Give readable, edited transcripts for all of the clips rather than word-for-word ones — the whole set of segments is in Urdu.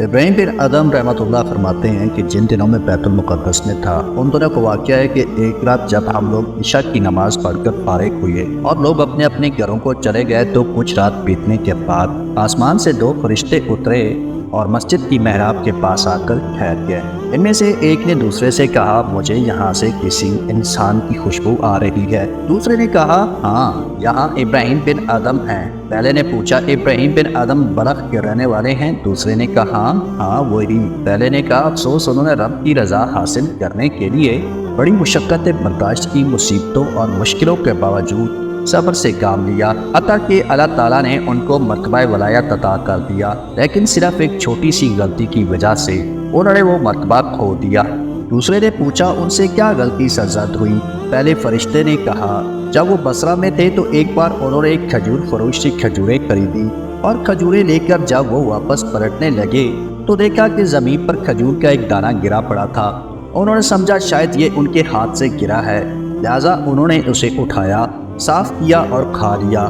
ابراہیم بن ادم رحمۃ اللہ فرماتے ہیں کہ جن دنوں میں بیت المقدس میں تھا ان دنوں کا واقعہ ہے کہ ایک رات جب ہم لوگ عشاء کی نماز پڑھ کر فارغ ہوئے اور لوگ اپنے اپنے گھروں کو چلے گئے تو کچھ رات بیتنے کے بعد آسمان سے دو فرشتے اترے اور مسجد کی محراب کے پاس آ کر ٹھہر گئے۔ ان میں سے ایک نے دوسرے سے کہا مجھے یہاں سے کسی انسان کی خوشبو آ رہی ہے۔ دوسرے نے کہا ہاں یہاں ابراہیم بن ادم ہیں۔ پہلے نے پوچھا ابراہیم بن ادم بلخ کے رہنے والے ہیں؟ دوسرے نے کہا ہاں وہی۔ پہلے نے کہا افسوس انہوں نے رب کی رضا حاصل کرنے کے لیے بڑی مشقتیں برداشت کی، مصیبتوں اور مشکلوں کے باوجود صبر سے کام لیا، حتیٰ کہ اللہ تعالیٰ نے ان کو مرتبہ ولایت عطا کر دیا، لیکن صرف ایک چھوٹی سی غلطی کی وجہ سے انہوں نے وہ مرتبہ کھو دیا۔ دوسرے نے پوچھا ان سے کیا غلطی سرزد ہوئی؟ پہلے فرشتے نے کہا جب وہ بصرہ میں تھے تو ایک بار انہوں نے ایک کھجور فروش سے کھجوریں خریدی اور کھجوریں لے کر جب وہ واپس پلٹنے لگے تو دیکھا کہ زمین پر کھجور کا ایک دانہ گرا پڑا تھا۔ انہوں نے سمجھا شاید یہ ان کے ہاتھ سے گرا ہے، لہٰذا انہوں نے اسے اٹھایا، صاف کیا اور کھا لیا۔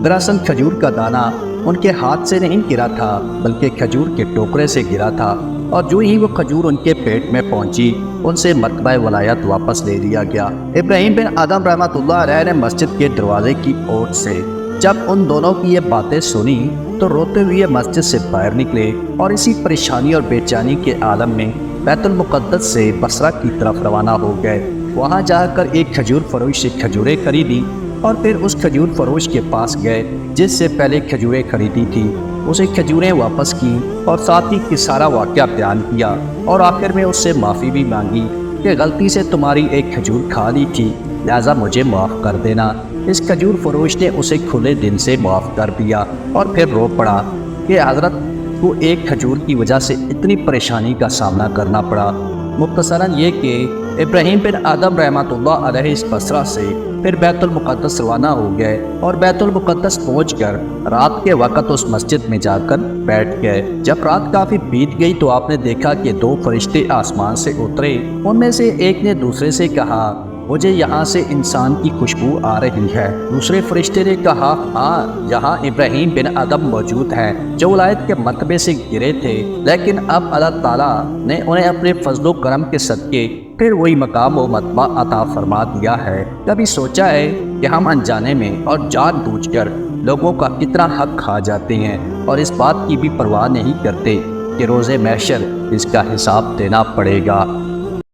دراصل کھجور کا دانہ ان کے ہاتھ سے نہیں گرا تھا بلکہ کھجور کے ٹوکرے سے گرا تھا، اور جو ہی وہ کھجور ان کے پیٹ میں پہنچی ان سے مرتبہ ولایت واپس لے لیا گیا۔ ابراہیم بن ادم رحمۃ اللہ علیہ نے مسجد کے دروازے کی اوٹ سے جب ان دونوں کی یہ باتیں سنی تو روتے ہوئے مسجد سے باہر نکلے اور اسی پریشانی اور بے چینی کے عالم میں بیت المقدس سے بصرہ کی طرف روانہ ہو گئے۔ وہاں جا کر ایک کھجور فروش سے کھجوریں خریدی اور پھر اس کھجور فروش کے پاس گئے جس سے پہلے کھجوریں خریدی تھی، اسے کھجوریں واپس کی اور ساتھ ہی سارا واقعہ بیان کیا، اور آخر میں اس سے معافی بھی مانگی کہ غلطی سے تمہاری ایک کھجور کھا لی تھی، لہٰذا مجھے معاف کر دینا۔ اس کھجور فروش نے اسے کھلے دل سے معاف کر دیا اور پھر رو پڑا کہ حضرت کو ایک کھجور کی وجہ سے اتنی پریشانی کا سامنا کرنا پڑا۔ مختصراً یہ کہ ابراہیم بن ادم رحمۃ اللہ علیہ اس بصرہ سے پھر بیت المقدس روانہ ہو گئے اور بیت المقدس پہنچ کر رات کے وقت اس مسجد میں جا کر بیٹھ گئے۔ جب رات کافی بیت گئی تو آپ نے دیکھا کہ دو فرشتے آسمان سے اترے۔ ان میں سے ایک نے دوسرے سے کہا مجھے یہاں سے انسان کی خوشبو آ رہی ہے۔ دوسرے فرشتے نے کہا ہاں یہاں ابراہیم بن ادم موجود ہیں جو ولایت کے مرتبے سے گرے تھے، لیکن اب اللہ تعالیٰ نے انہیں اپنے فضل و کرم کے صدقے پھر وہی مقام و مرتبہ عطا فرما دیا ہے۔ کبھی سوچا ہے کہ ہم انجانے میں اور جان بوجھ کر لوگوں کا کتنا حق کھا جاتے ہیں اور اس بات کی بھی پرواہ نہیں کرتے کہ روز محشر اس کا حساب دینا پڑے گا۔